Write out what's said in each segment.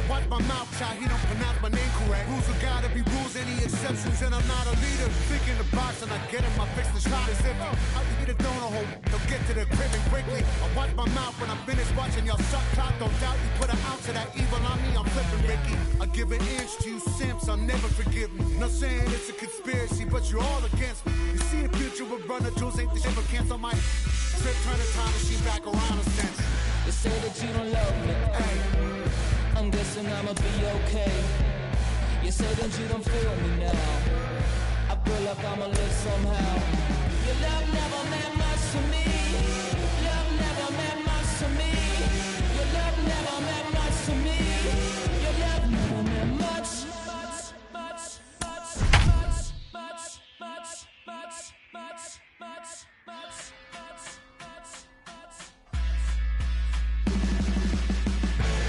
watch my mouth, child, he don't pronounce my name correct. Rules are gotta be rules, any exceptions, and I'm not a leader. Think in the box and I get him, I fix the shot as if I'll get a donut hole. Don't get to the crib and quickly. I watch my mouth when I finish watching y'all suck clock. Don't doubt you put an ounce of that evil on me, I'm flipping Ricky. I give an inch to you simps, I'll never forgive me. Not saying it's a conspiracy, but you're all against me. You see the future with runner tools, ain't the shit but cancel my trip, turn the time machine back around a sense. You say that you don't love me, ay. I'm guessing I'ma be okay. You say that you don't feel me now. I feel like I'ma live somehow. Your love never meant much to me. Love never meant much to me. Your love never meant much to me. Your love never meant much.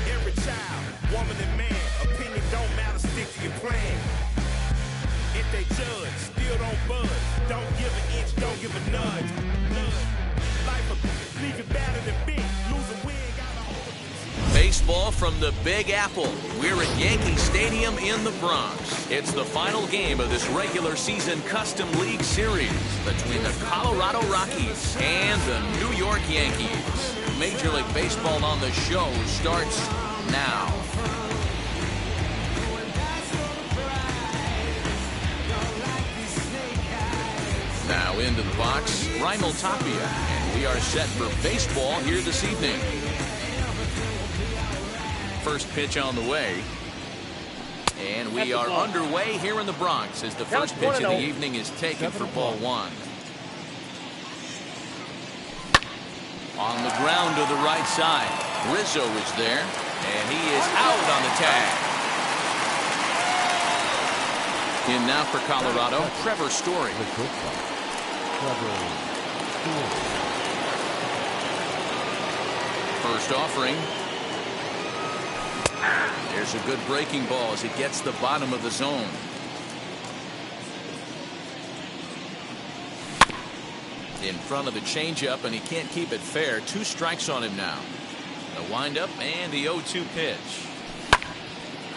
Every child, woman and man, opinion don't matter, stick to your plan. If they judge, still don't budge. Don't give an inch, don't give a nudge. Life will leave you battered and bent. Lose a win, gotta hold it. Baseball from the Big Apple. We're at Yankee Stadium in the Bronx. It's the final game of this regular season Custom League Series between the Colorado Rockies and the New York Yankees. Major League Baseball on the Show starts now. Now into the box, Raimel Tapia, and we are set for baseball here this evening. First pitch on the way. And we are underway here in the Bronx as the first pitch of the evening is taken for ball one. On the ground to the right side, Rizzo is there, and he is out on the tag. In now for Colorado, Trevor Story. First offering. There's a good breaking ball as it gets the bottom of the zone. In front of the changeup, and he can't keep it fair. 2 strikes on him now. The windup and the 0-2 pitch.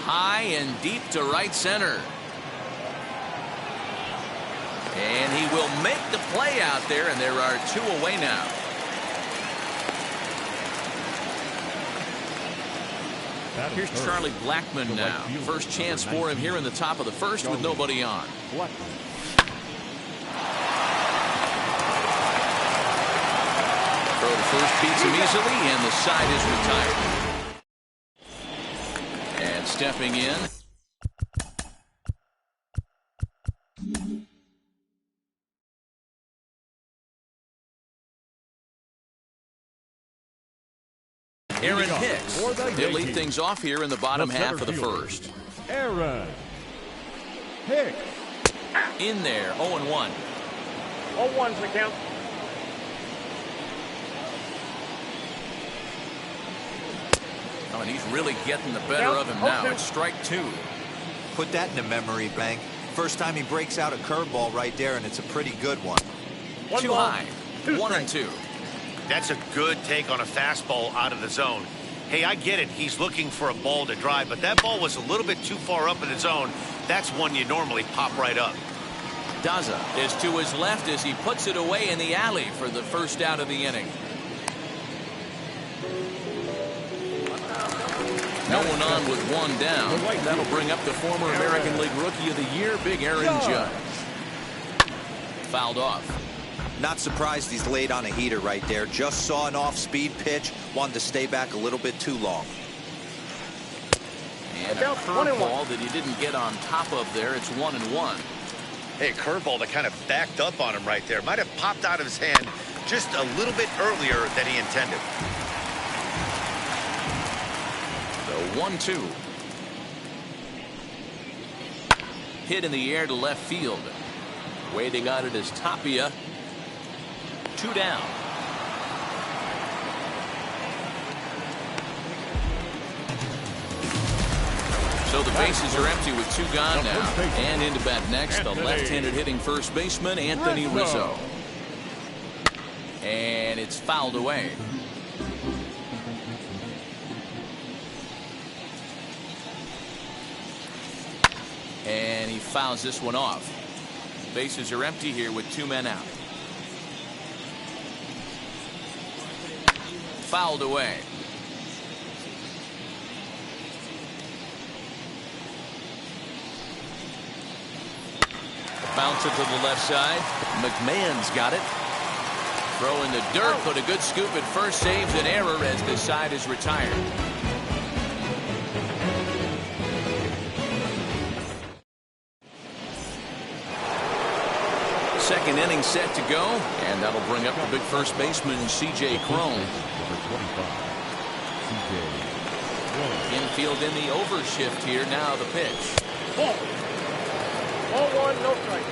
High and deep to right center. And he will make the play out there, and there are 2 away now. Here's Charlie Blackmon now. First chance for him here in the top of the first with nobody on. Throw the first beats him easily, and the side is retired. And stepping in. Aaron Hicks. He'll lead things off here in the bottom half of the first. Aaron Hicks. In there, 0-1. 0-1's the count. Oh, and he's really getting the better of him now. It's strike 2. Put that in the memory bank. First time he breaks out a curveball right there, and it's a pretty good one. Too high. 1-2. That's a good take on a fastball out of the zone. Hey, I get it. He's looking for a ball to drive, but that ball was a little bit too far up in the zone. That's one you normally pop right up. Daza is to his left as he puts it away in the alley for the first out of the inning. No one on with 1 down. That'll bring up the former American League Rookie of the Year, Big Aaron Judge. Fouled off. Not surprised he's laid on a heater right there. Just saw an off-speed pitch. Wanted to stay back a little bit too long. And a curveball that he didn't get on top of there. It's 1-1. Hey, curveball that kind of backed up on him right there. Might have popped out of his hand just a little bit earlier than he intended. The 1-2. Hit in the air to left field. Waiting on it is Tapia. 2 down. So the bases are empty with 2 gone now. And into bat next, the left-handed hitting first baseman, Anthony Rizzo. And it's fouled away. he fouls this one off. Bases are empty here with 2 men out. Fouled away. Bouncer to the left side. McMahon's got it. Throw in the dirt, but a good scoop at first saves an error as this side is retired. Second inning set to go, and that'll bring up the big first baseman, C.J. Cron. Infield in the overshift here. Now the pitch. Ball 1, no strike.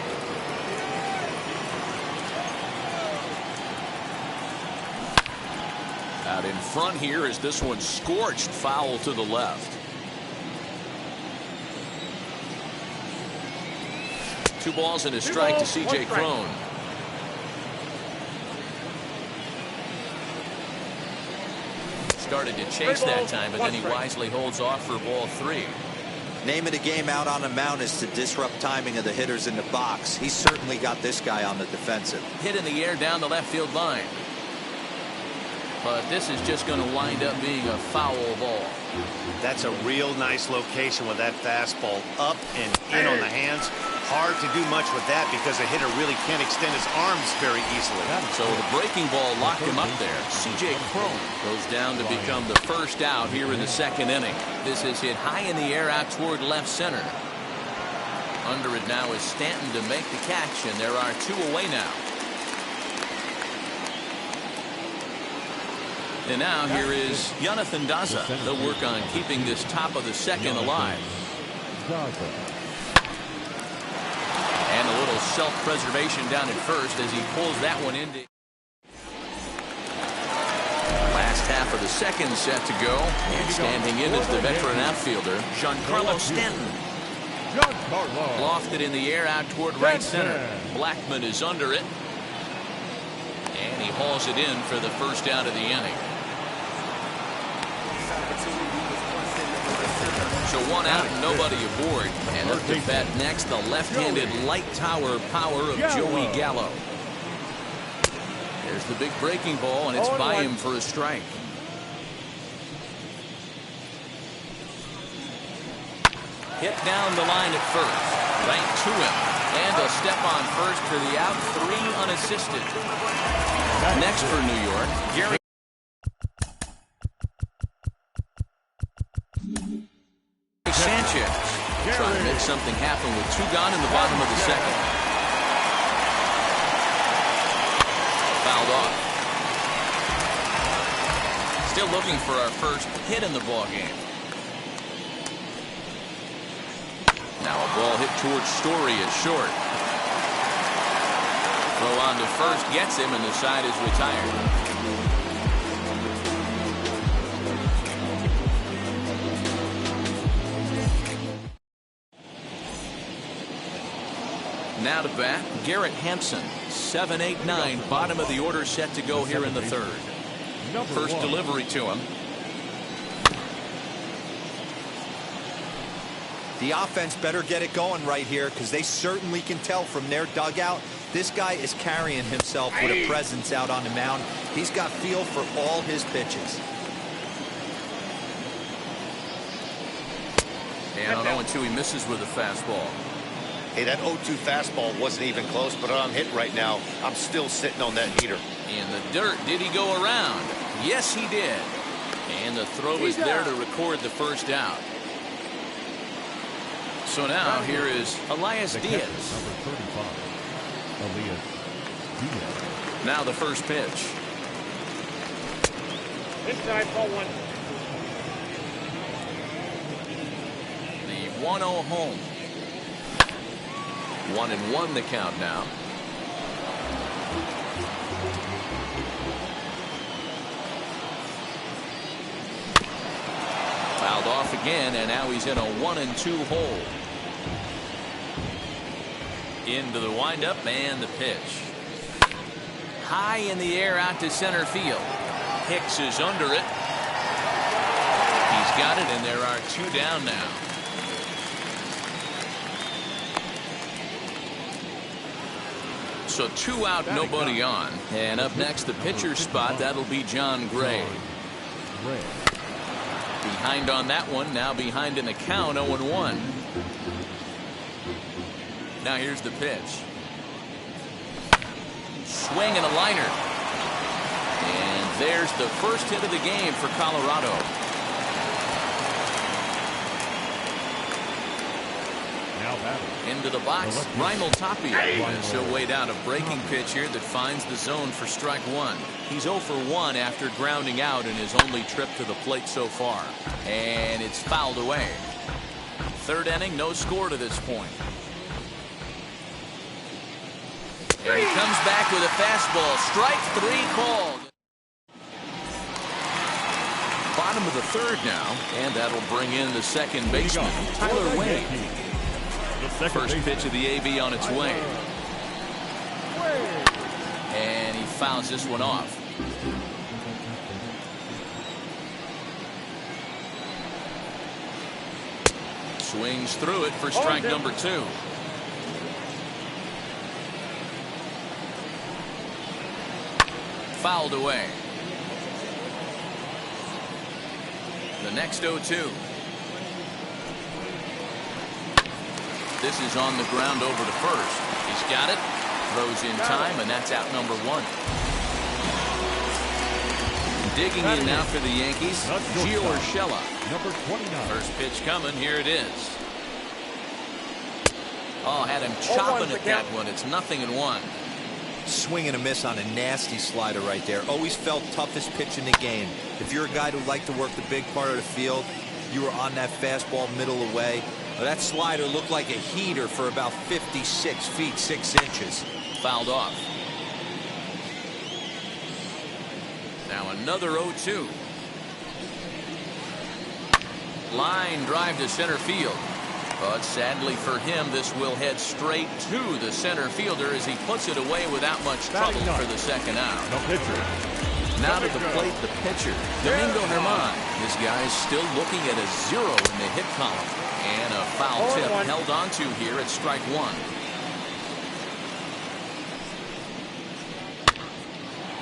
Out in front here as this one scorched foul to the left. 2 balls and a strike to C.J. Cron. Started to chase that time, but then he wisely holds off for ball 3. Name of the game out on the mound is to disrupt timing of the hitters in the box. He's certainly got this guy on the defensive. Hit in the air down the left field line. But this is just going to wind up being a foul ball. That's a real nice location with that fastball up and in on the hands. Hard to do much with that because the hitter really can't extend his arms very easily. So the breaking ball locked him up there. C.J. Cron goes down to become the first out here in the second inning. This is hit high in the air out toward left center. Under it now is Stanton to make the catch, and there are 2 away now. And now here is Jonathan Daza. They'll work on keeping this top of the second alive. And a little self-preservation down at first as he pulls that one into. Last half of the second set to go. And standing in is the veteran outfielder, Giancarlo Stanton. Lofted in the air out toward right center. Blackman is under it. And he hauls it in for the first out of the inning. So 1 out and nobody aboard. And up to bat next, the left-handed light tower power of Joey Gallo. There's the big breaking ball, and it's by him for a strike. Hit down the line at first. Right to him. And a step on first for the out. 3 unassisted. Next for New York, Gary Sanchez. Trying to make something happen with 2 gone in the bottom of the second. Fouled off. Still looking for our first hit in the ball game. Now a ball hit towards Story at short. Throw on to first gets him, and the side is retired. Now to bat, Garrett Hampson. 7-8-9, bottom of the order set to go here in the third. First delivery to him. The offense better get it going right here because they certainly can tell from their dugout this guy is carrying himself with a presence out on the mound. He's got feel for all his pitches. And on 0-2, he misses with a fastball. Hey, that 0-2 fastball wasn't even close, but I'm hit right now. I'm still sitting on that heater. In the dirt, did he go around? Yes, he did. And the throw is there to record the first out. So now here is Elias Diaz. Now the first pitch. Inside, ball 1. The 1-0 home. 1-1 the count now. Fouled off again, and now he's in a 1-2 hole. Into the windup and the pitch. High in the air out to center field. Hicks is under it. He's got it, and there are 2 down now. So 2 out, nobody on. And up next, the pitcher's spot. That'll be John Gray. Behind on that one. Now behind in the count, 0-1. Now here's the pitch. Swing and a liner. And there's the first hit of the game for Colorado. Into the box, Raimel Tapia. And she'll wait out a breaking pitch here that finds the zone for strike 1. He's 0 for 1 after grounding out in his only trip to the plate so far. And it's fouled away. Third inning, no score to this point. And he comes back with a fastball. Strike 3 called. Bottom of the third now, and that'll bring in the second baseman, Tyler Wade. First pitch of the AV on its way. And he fouls this one off. Swings through it for strike number 2. Fouled away. The next 0-2. This is on the ground over to first. He's got it. Throws in time, and that's out number 1. Digging in now for the Yankees, Gio Urshela. Number 29. First pitch coming. Here it is. Oh, had him chopping at that one. It's 0-1. Swing and a miss on a nasty slider right there. Always felt toughest pitch in the game. If you're a guy who liked to work the big part of the field, you were on that fastball middle away. That slider looked like a heater for about 56 feet 6 inches. Fouled off. Now another 0-2. Line drive to center field. But sadly for him, this will head straight to the center fielder as he puts it away without much trouble for the second out. No pitcher. Now to the plate, the pitcher, Domingo Germán. This guy's still looking at a 0 in the hit column. And a foul tip held onto here at strike 1.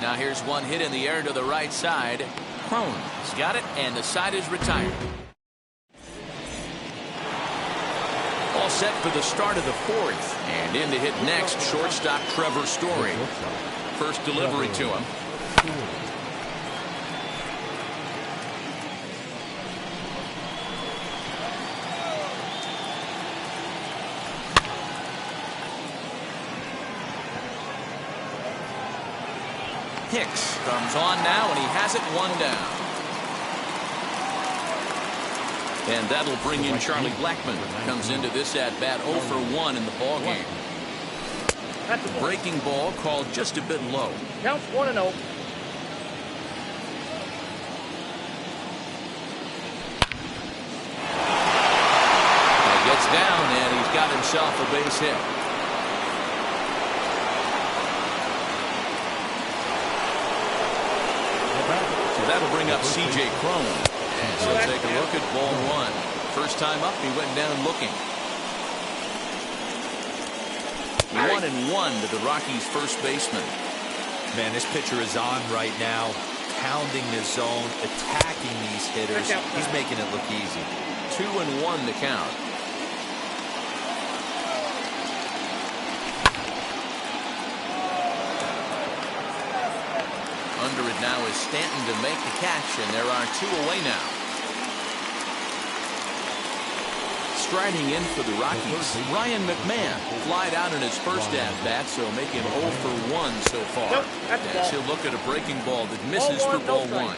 Now here's one hit in the air to the right side. Crone's got it, and the side is retired. All set for the start of the 4th. And in to hit next, shortstop Trevor Story. First delivery to him. Hicks comes on now, and he has it 1 down. And that'll bring in Charlie Blackmon. Comes into this at-bat 0 for 1 in the ballgame. Breaking ball called just a bit low. Counts 1-0. Gets down, and he's got himself a base hit. So that'll bring up C.J. Crone. And so take a look at ball 1. First time up, he went down looking. 1-1 to the Rockies' first baseman. Man, this pitcher is on right now, pounding the zone, attacking these hitters. He's making it look easy. 2-1 the count. Under it now is Stanton to make the catch, and there are 2 away now. Striding in for the Rockies, Ryan McMahon flied out in his first at-bat, so make him 0 for 1 so far. As he'll look at a breaking ball that misses for ball 1.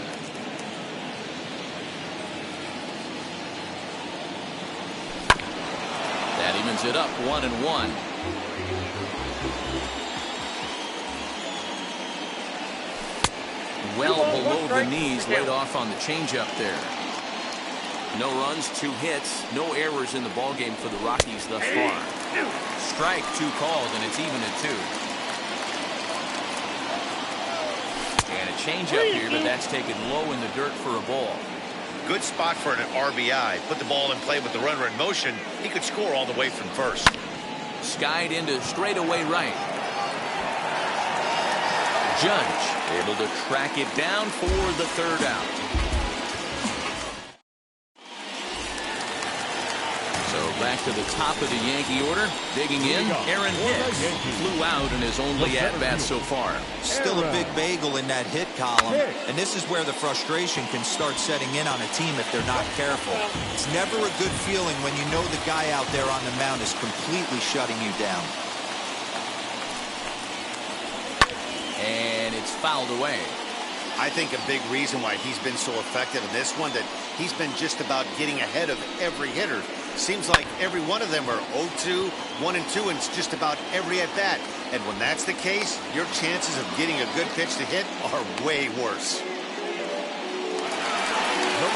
That evens it up 1-1. Well below the knees, laid off on the changeup there. No runs, 2 hits, no errors in the ballgame for the Rockies thus far. Strike 2 called, and it's even at 2. And a changeup here, but that's taken low in the dirt for a ball. Good spot for an RBI. Put the ball in play with the runner in motion. He could score all the way from first. Skied into straightaway right. Judge able to track it down for the third out. So back to the top of the Yankee order. Digging in, Aaron Hicks flew out in his only at-bat so far. Still a big bagel in that hit column, and this is where the frustration can start setting in on a team if they're not careful. It's never a good feeling when you know the guy out there on the mound is completely shutting you down. And it's fouled away. I think a big reason why he's been so effective in this one, that he's been just about getting ahead of every hitter. Seems like every one of them are 0-2, 1-2, and it's just about every at bat. And when that's the case, your chances of getting a good pitch to hit are way worse.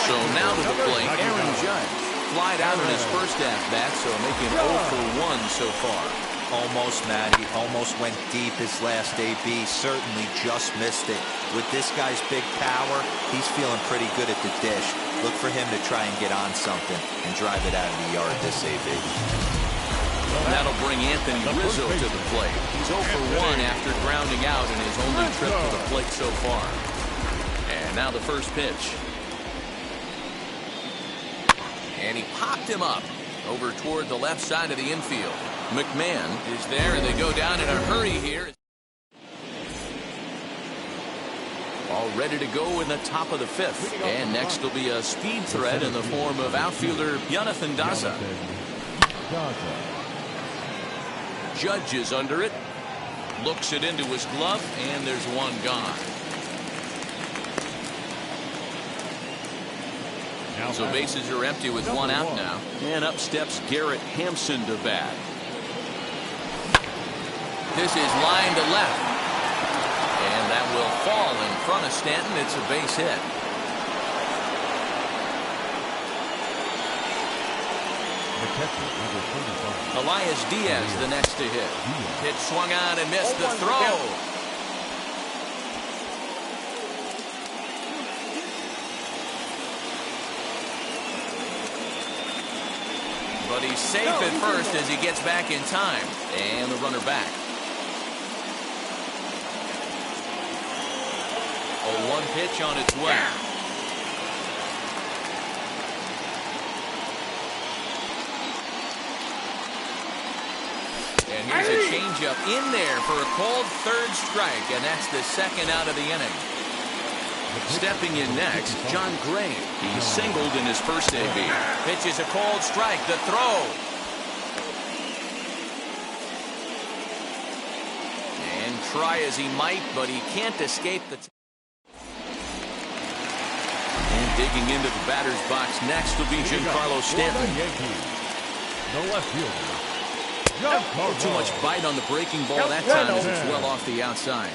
So now to the plate, Aaron Judge. Flied out in his first at-bat, so making 0 for 1 so far. Almost, Matty. Almost went deep his last AB. Certainly just missed it. With this guy's big power, he's feeling pretty good at the dish. Look for him to try and get on something and drive it out of the yard this AB. That'll bring Anthony Rizzo to the plate. He's 0 for 1 after grounding out in his only trip to the plate so far. And now the first pitch. And he popped him up over toward the left side of the infield. McMahon is there, and they go down in a hurry here. All ready to go in the top of the fifth. And next will be a speed threat in the form of outfielder Jonathan Daza. Judge is under it. Looks it into his glove, and there's one gone. So bases are empty with one out now. And up steps Garrett Hampson to bat. This is line to left. And that will fall in front of Stanton. It's a base hit. Elias Diaz the next to hit. Pitch swung on and missed the throw. But he's safe at first as he gets back in time. And the runner back. 0-1 pitch on its way. And here's a changeup in there for a called third strike, and that's the second out of the inning. Stepping in next, John Gray. He singled in his first AB. Pitch is a called strike. The throw. And try as he might, but he can't escape the. And digging into the batter's box next will be Giancarlo Stanton. The left fielder. Too much bite on the breaking ball that time as it's well off the outside.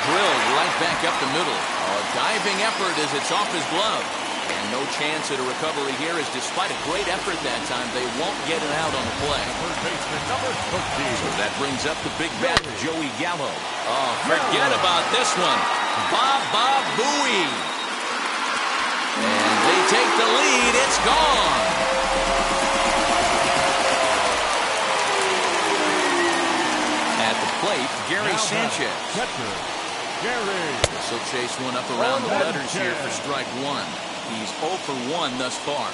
Drilled right back up the middle. A diving effort as it's off his glove. And no chance at a recovery here, as despite a great effort that time, they won't get it out on the play. So that brings up the big bat, Joey Gallo. Oh, forget about this one. Bob Bowie. And they take the lead. It's gone. At the plate, Gary Sanchez. This will chase one up around the letters here for strike one. He's 0 for 1 thus far.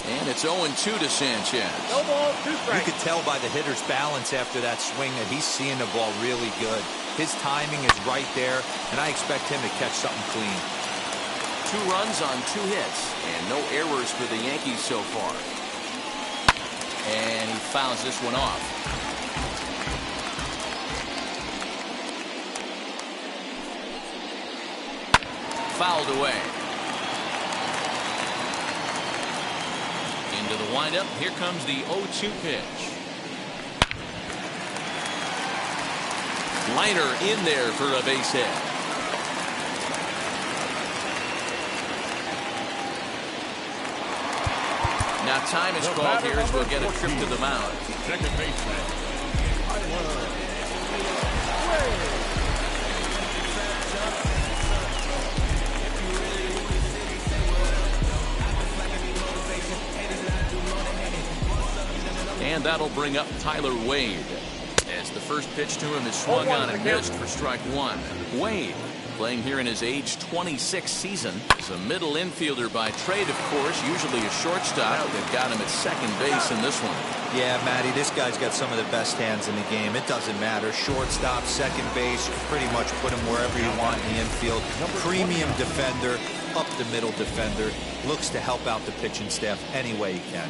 And it's 0-2 to Sanchez. No ball, 2 strikes. You could tell by the hitter's balance after that swing that he's seeing the ball really good. His timing is right there, and I expect him to catch something clean. 2 runs on 2 hits, and no errors for the Yankees so far. And he fouls this one off. Fouled away. Into the windup. Here comes the 0-2 pitch. Liner in there for a base hit. Now time is called here as we'll get a trip to the mound. Second baseman. And that'll bring up Tyler Wade. As the first pitch to him is swung on and missed for strike one. Wade, playing here in his age 26 season, is a middle infielder by trade, of course, usually a shortstop. They've got him at second base in this one. Yeah, Matty, this guy's got some of the best hands in the game. It doesn't matter. Shortstop, second base, you pretty much put him wherever you want in the infield. Premium defender, up the middle defender. Looks to help out the pitching staff any way he can.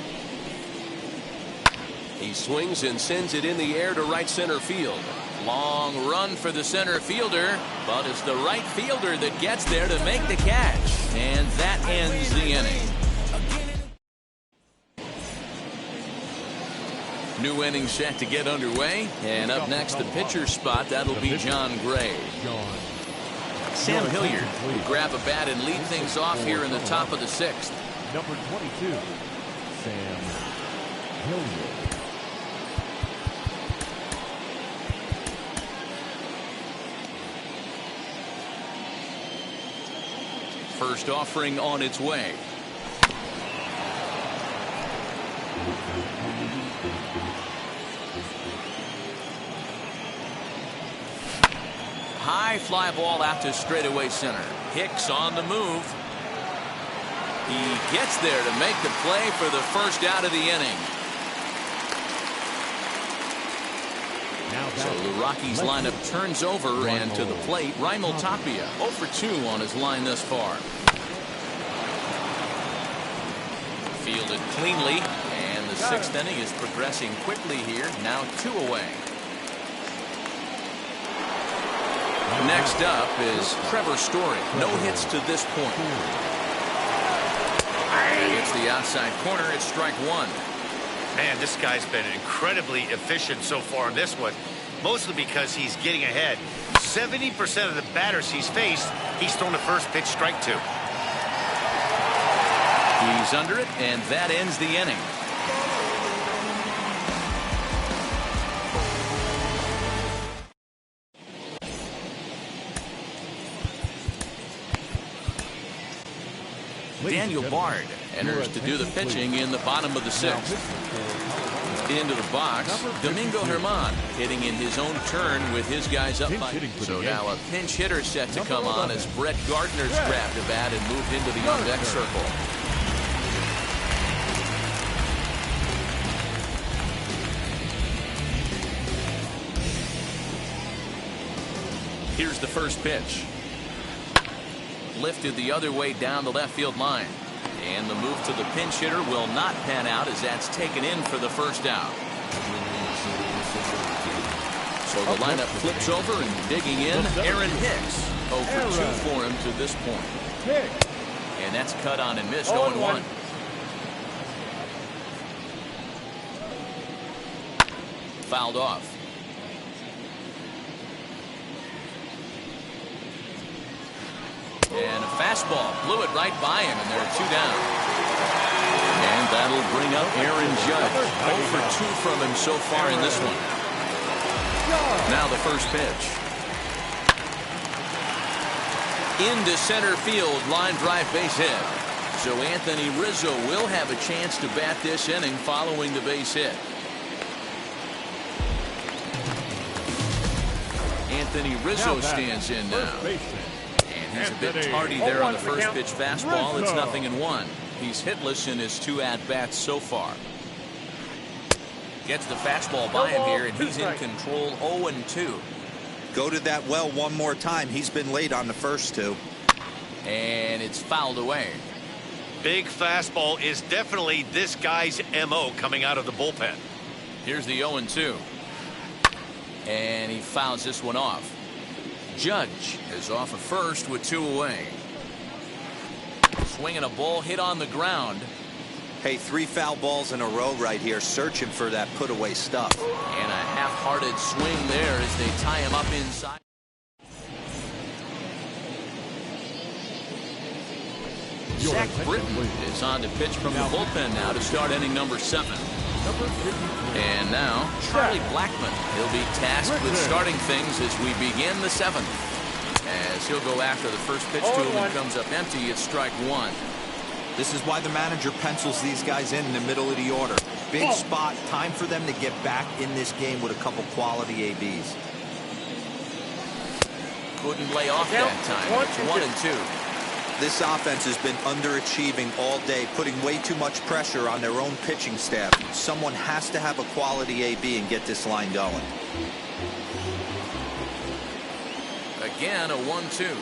He swings and sends it in the air to right center field. Long run for the center fielder, but it's the right fielder that gets there to make the catch. And that ends the inning. New inning set to get underway. And up next, the pitcher spot, that'll be John Gray. Sam Hilliard will grab a bat and lead things off here in the top of the sixth. Number 22, Sam Hilliard. First offering on its way. High fly ball out to straightaway center. Hicks on the move. He gets there to make the play for the first out of the inning. So the Rockies lineup turns over, and to the plate, Raimel Tapia 0 for 2 on his line thus far. Fielded cleanly, and the sixth inning is progressing quickly here. Now 2 away. Next up is Trevor Story. No hits to this point. It's the outside corner. It's strike one. Man, this guy's been incredibly efficient so far in this one, mostly because he's getting ahead. 70% of the batters he's faced, he's thrown the first pitch, strike two. He's under it, and that ends the inning. Daniel Bard enters to do the pitching in the bottom of the sixth. Into the box, Domingo Germán hitting in his own turn with his guys up by. So now a pinch hitter set to come on as Brett Gardner's grabbed a bat and moved into the on-deck circle. Here's the first pitch. Lifted the other way down the left field line. And the move to the pinch hitter will not pan out as that's taken in for the first out. So the lineup flips over and digging in, Aaron Hicks. 0 for 2 for him to this point. And that's cut on and missed, 0-1. Fouled off. And a fastball blew it right by him, and there are 2 down. And that'll bring up Aaron Judge. 0 for 2 from him so far in this one. Now the first pitch. Into center field, line drive base hit. So Anthony Rizzo will have a chance to bat this inning following the base hit. Anthony Rizzo stands in now. He's a bit tardy there on the first pitch fastball. It's 0-1. He's hitless in his 2 at-bats so far. Gets the fastball by him here, and he's in control 0-2. Go to that well one more time. He's been late on the first 2. And it's fouled away. Big fastball is definitely this guy's MO coming out of the bullpen. Here's the 0-2. And he fouls this one off. Judge is off at first with 2 away. Swinging a ball hit on the ground. Hey, 3 foul balls in a row right here, searching for that put-away stuff. And a half-hearted swing there as they tie him up inside. Zach Britton is on to pitch from the bullpen now to start inning number 7. And now Charlie Blackmon. He'll be tasked with starting things as we begin the 7th. As he'll go after the first pitch to him and comes up empty. It's strike one. This is why the manager pencils these guys in the middle of the order. big spot. Time for them to get back in this game with a couple quality ABs. Couldn't lay off that time. It's 1-2. This offense has been underachieving all day, putting way too much pressure on their own pitching staff. Someone has to have a quality AB and get this line going. Again, a 1-2.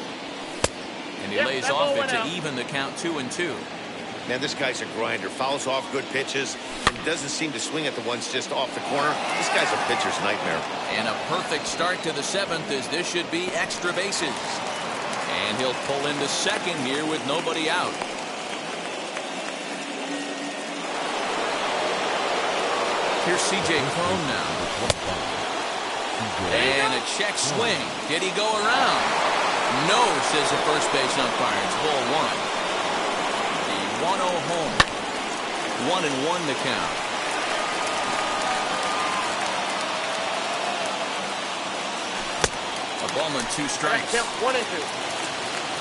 And he lays off it to even the count 2-2. Man, this guy's a grinder. Fouls off good pitches and doesn't seem to swing at the ones just off the corner. This guy's a pitcher's nightmare. And a perfect start to the 7th, as this should be extra bases. And he'll pull into second here with nobody out. Here's C.J. Cron now. And a check swing. Did he go around? No, says the first base umpire. It's ball 1. The 1-0 home. 1-1 to count. A ball and 2 strikes. 1-2.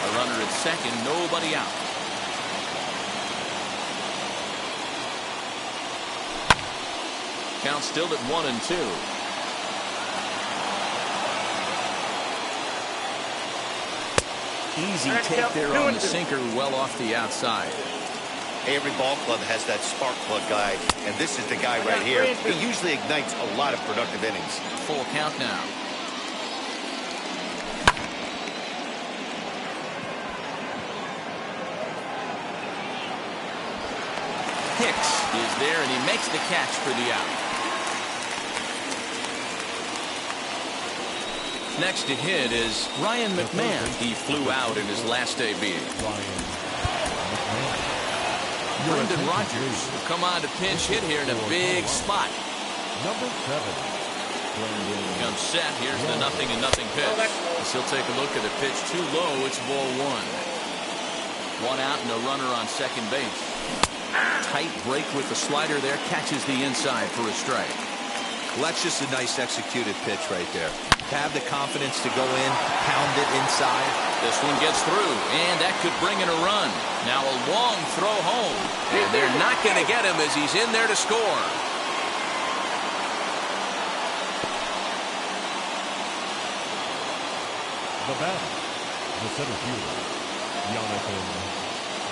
A runner at second, nobody out. Count still at 1-2. Easy take there on the sinker, well off the outside. Every ball club has that spark plug guy, and this is the guy right here. He usually ignites a lot of productive innings. Full count now. Hicks is there, and he makes the catch for the out. Next to hit is Ryan McMahon. He flew out in his last AB. Brendan Rodgers will come on to pinch hit here in a big spot. Number 7. Comes set. Here's the 0-0 pitch. He'll take a look at the pitch too low. It's ball 1. 1 out and a runner on second base. Tight break with the slider there. Catches the inside for a strike. Well, that's just a nice executed pitch right there. To have the confidence to go in, pound it inside. This one gets through, and that could bring in a run. Now a long throw home, and they're not going to get him as he's in there to score. The batter, the center fielder, Jonathan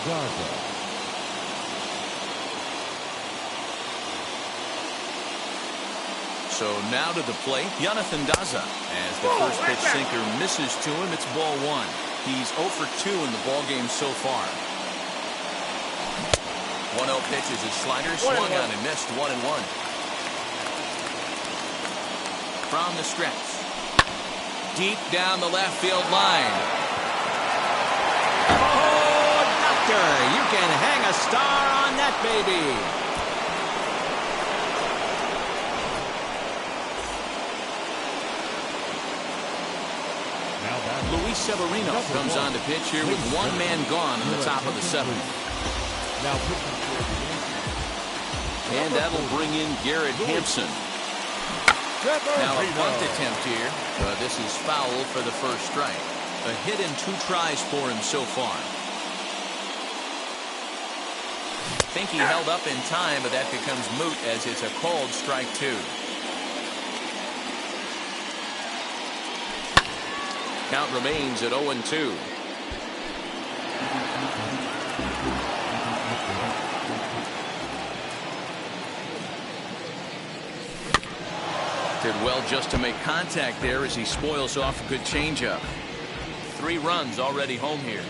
Garza. So now to the plate, Jonathan Daza. As the first pitch sinker misses to him, it's ball 1. He's 0 for 2 in the ball game so far. 1-0 pitch is his slider, swung on and missed. 1-1. From the stretch, deep down the left field line. Oh, doctor, you can hang a star on that baby. Luis Severino comes on to pitch here with 1 man gone in the top of the 7th. And that'll bring in Garrett Hampson. Now a bunt attempt here. This is foul for the first strike. A hit and 2 tries for him so far. Think he held up in time, but that becomes moot as it's a called strike 2. Count remains at 0-2. Did well just to make contact there as he spoils off a good changeup. 3 runs already home here.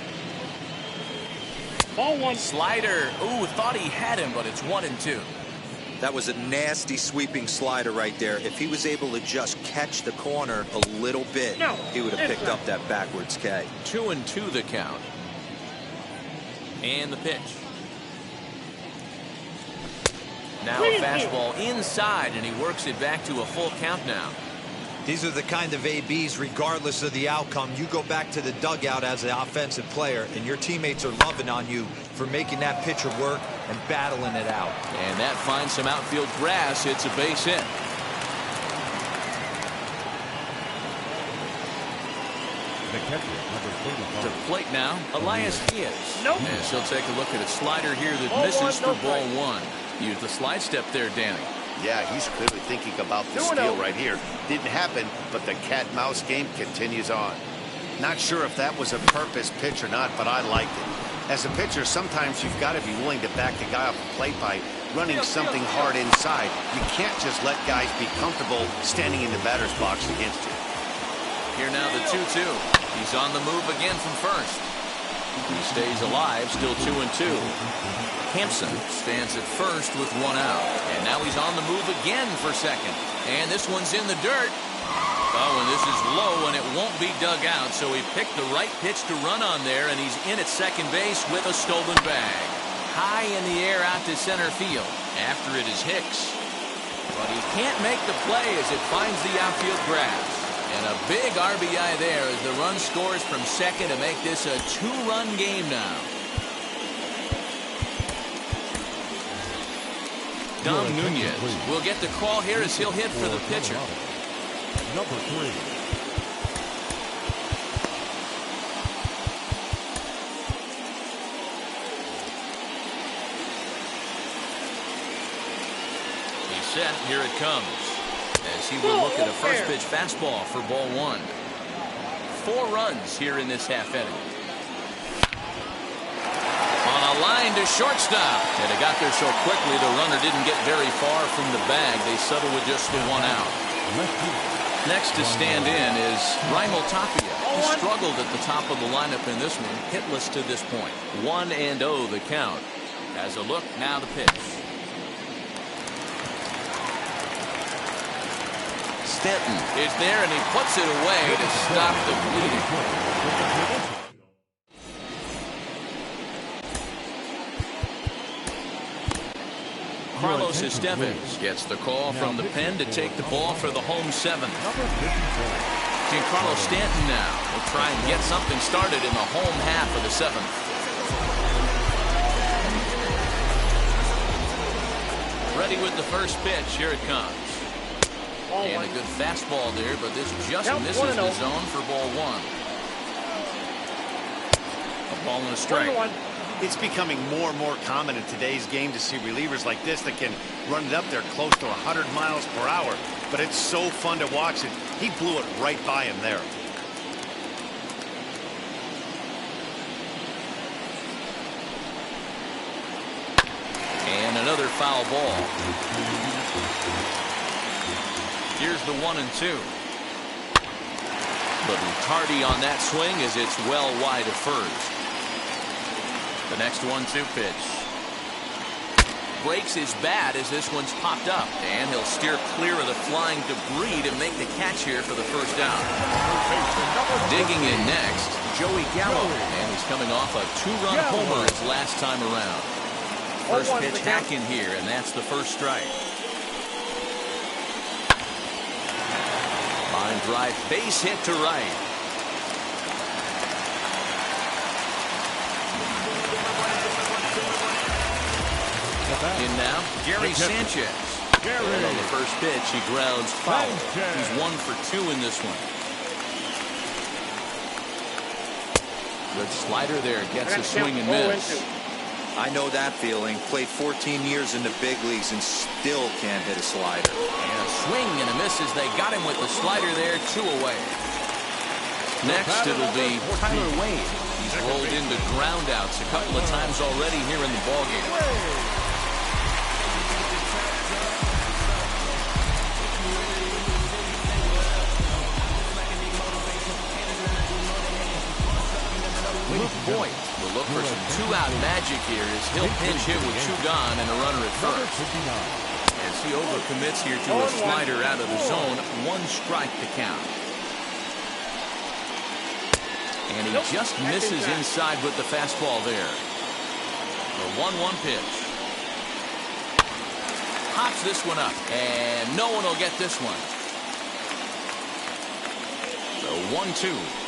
Ball 1. Slider. Ooh, thought he had him, but it's 1-2. That was a nasty sweeping slider right there. If he was able to just catch the corner a little bit, he would have picked up that backwards K. 2-2 the count. And the pitch. Now a fastball inside, and he works it back to a full count now. These are the kind of ABs, regardless of the outcome. You go back to the dugout as an offensive player, and your teammates are loving on you for making that pitcher work and battling it out. And that finds some outfield grass. It's a base hit. The catcher, number 35. To plate now, Elias Diaz. Nope. And she'll take a look at a slider here that misses for ball 1. Use the slide step there, Danny. Yeah, he's clearly thinking about the steal right here. Didn't happen, but the cat-mouse game continues on. Not sure if that was a purpose pitch or not, but I liked it. As a pitcher, sometimes you've got to be willing to back the guy off the plate by running something hard inside. You can't just let guys be comfortable standing in the batter's box against you. Here now the 2-2. He's on the move again from first. He stays alive, still 2-2. Hampson stands at first with 1 out. And now he's on the move again for second. And this one's in the dirt. Oh, and this is low, and it won't be dug out, so he picked the right pitch to run on there, and he's in at second base with a stolen bag. High in the air out to center field. After it is Hicks. But he can't make the play as it finds the outfield grass. And a big RBI there as the run scores from second to make this a 2-run game now. Dom Nunez will get the call here as he'll hit for the pitcher. Number 3. He's set. Here it comes. As he will look at a first pitch fastball for ball 1. 4 runs here in this half inning. On a line to shortstop. And it got there so quickly the runner didn't get very far from the bag. They settle with just the 1 out. Next to stand in is Raimel Tapia. He struggled at the top of the lineup in this one. Hitless to this point. 1-0 the count. As a look, now the pitch. Stanton is there, and he puts it away to stop the bleeding. Carlos Estevez gets the call from the pen to take the ball for the home 7th. Giancarlo Stanton now will try and get something started in the home half of the 7th. Ready with the first pitch. Here it comes. And a good fastball there, but this just misses the zone for ball 1. A ball and a strike. It's becoming more and more common in today's game to see relievers like this that can run it up there close to 100 miles per hour. But it's so fun to watch it. He blew it right by him there. And another foul ball. Here's the 1-2. Little tardy on that swing as it's well wide of first. The next 1-2 pitch. Breaks his bat as this one's popped up. And he'll steer clear of the flying debris to make the catch here for the first down. Digging in next, Joey Gallo. And he's coming off a 2-run homer his last time around. First pitch hack in here, and that's the first strike. Line drive base hit to right. In now, Gary Sanchez. And on the first pitch, he grounds foul. He's 1 for 2 in this one. Good slider there. Gets a swing and miss. I know that feeling. Played 14 years in the big leagues and still can't hit a slider. And a swing and a miss as they got him with the slider there. 2 away. Next, it'll be Tyler Wade. He's rolled into groundouts a couple of times already here in the ballgame. Boyd will look for some 2-out magic here as he'll pinch hit with 2 gone and a runner at first. As he overcommits here to a slider out of the zone, 1 strike to count. And he just misses inside with the fastball there. The 1-1 pitch. Hops this one up, and no one will get this one. The 1-2.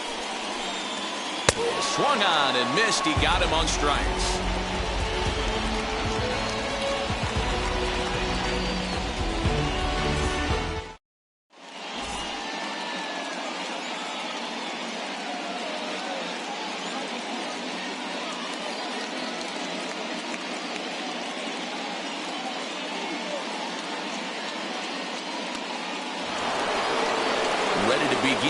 Swung on and missed. He got him on strikes.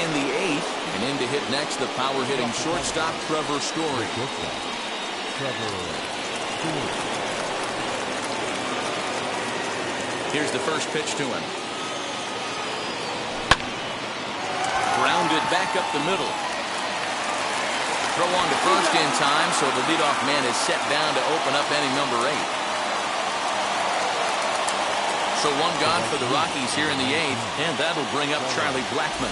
in the 8th. And in to hit next, the power-hitting shortstop, Trevor Story. Here's the first pitch to him. Grounded back up the middle. Throw on to first in time, so the leadoff man is set down to open up inning number 8. So one gone for the Rockies here in the 8th, and that'll bring up Charlie Blackmon.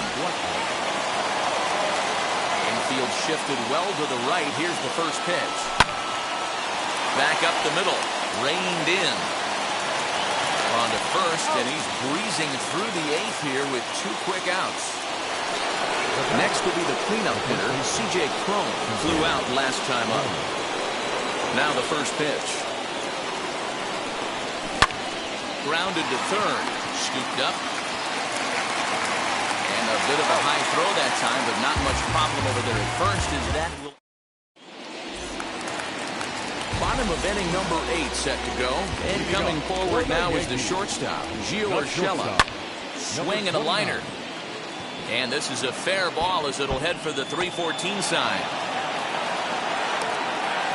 Infield shifted well to the right. Here's the first pitch. Back up the middle. Reined in. On to first, and he's breezing through the 8th here with 2 quick outs. Next will be the cleanup hitter, C.J. Cron. Flew out last time up. Now the first pitch. Grounded to third. Scooped up. And a bit of a high throw that time, but not much problem over there at first as that will... Bottom of inning number 8 set to go. And coming forward now is the shortstop, Gio Urshela. Swing and a liner. And this is a fair ball as it'll head for the 3-14 sign.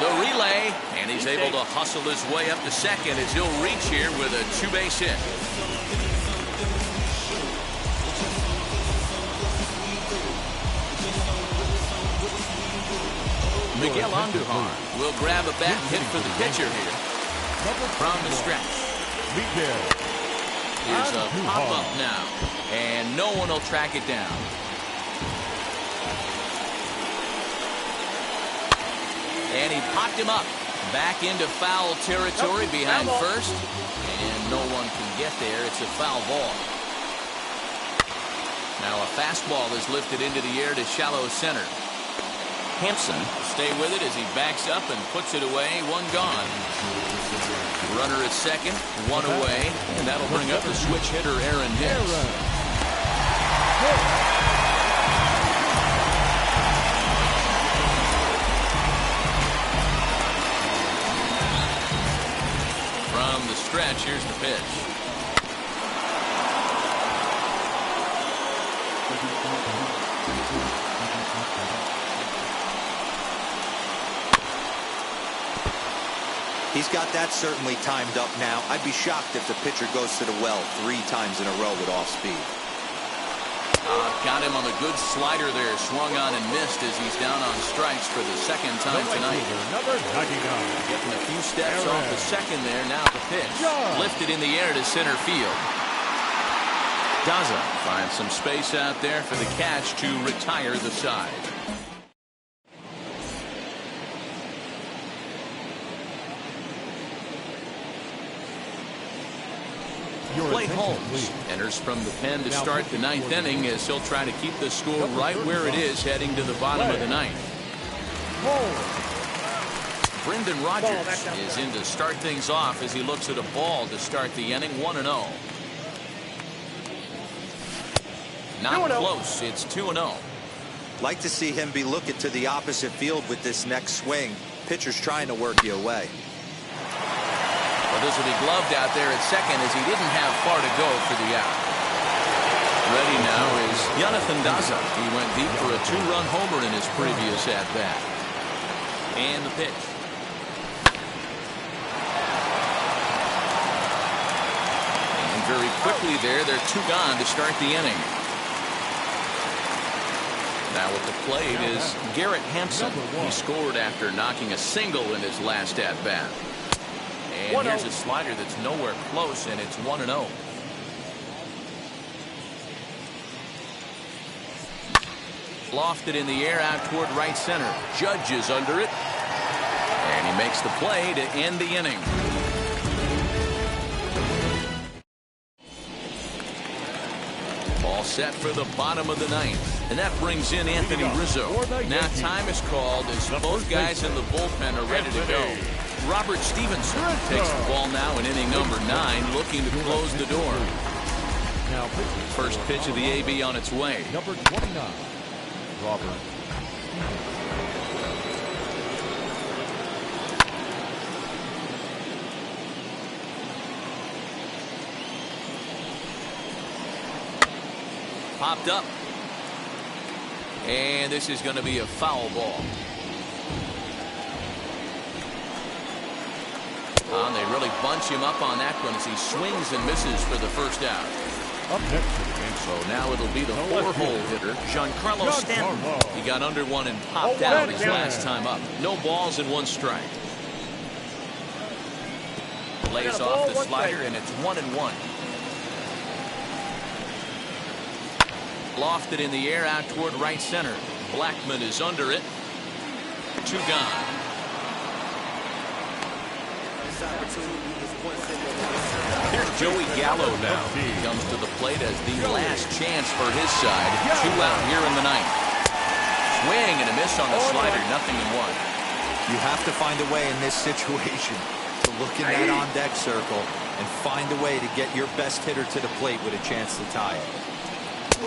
The relay, and he's able to hustle his way up to second as he'll reach here with a 2-base hit. Miguel Andujar will grab a bat and hit for the pitcher here from the stretch. Here's a pop-up now, and no one will track it down. And he popped him up. Back into foul territory behind first, and no one can get there. It's a foul ball. Now a fastball is lifted into the air to shallow center. Hampson will stay with it as he backs up and puts it away. 1 gone. Runner at second, 1 away, and that'll bring up the switch hitter Aaron Hicks. From the stretch, here's the pitch. He's got that certainly timed up now. I'd be shocked if the pitcher goes to the well 3 times in a row with off speed. Got him on the good slider there. Swung on and missed as he's down on strikes for the 2nd time tonight. Getting a few steps off the second there. Now the pitch. Lifted in the air to center field. Daza finds some space out there for the catch to retire the side. Clay Holmes enters from the pen to start the 9th inning as he'll try to keep the score right where it is heading to the bottom of the 9th. Brendan Rodgers is in to start things off as he looks at a ball to start the inning. 1-0. Not close. It's 2-0. Like to see him be looking to the opposite field with this next swing. Pitcher's trying to work you away. Well, this will be gloved out there at second as he didn't have far to go for the out. Ready now is Jonathan Daza. He went deep for a 2-run homer in his previous at-bat. And the pitch. And very quickly there, they're 2 gone to start the inning. Now at the plate is Garrett Hampson. He scored after knocking a single in his last at-bat. And here's a slider that's nowhere close, and it's 1-0. Lofted in the air out toward right center. Judge is under it. And he makes the play to end the inning. All set for the bottom of the 9th. And that brings in Anthony Rizzo. Now time is called as both guys in the bullpen are ready to go. Robert Stevenson takes the ball now in inning number 9, looking to close the door. First pitch of the AB on its way. Number 29, Robert. Popped up. And this is going to be a foul ball. They really bunch him up on that one as he swings and misses for the first out. Up next to the game. So now it'll be the 4-hole hitter, Giancarlo Stanton. He got under one and popped out his last time up. No balls and 1 strike. Lays off the slider, and it's 1-1. Lofted in the air out toward right center. Blackman is under it. 2 gone. Here's Joey Gallo now. He comes to the plate as the last chance for his side. 2 out here in the 9th. Swing and a miss on the slider. 0-1. You have to find a way in this situation to look in that on-deck circle and find a way to get your best hitter to the plate with a chance to tie it.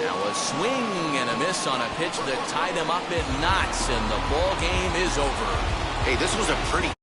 Now a swing and a miss on a pitch that tied him up in knots, and the ball game is over. Hey, this was a pretty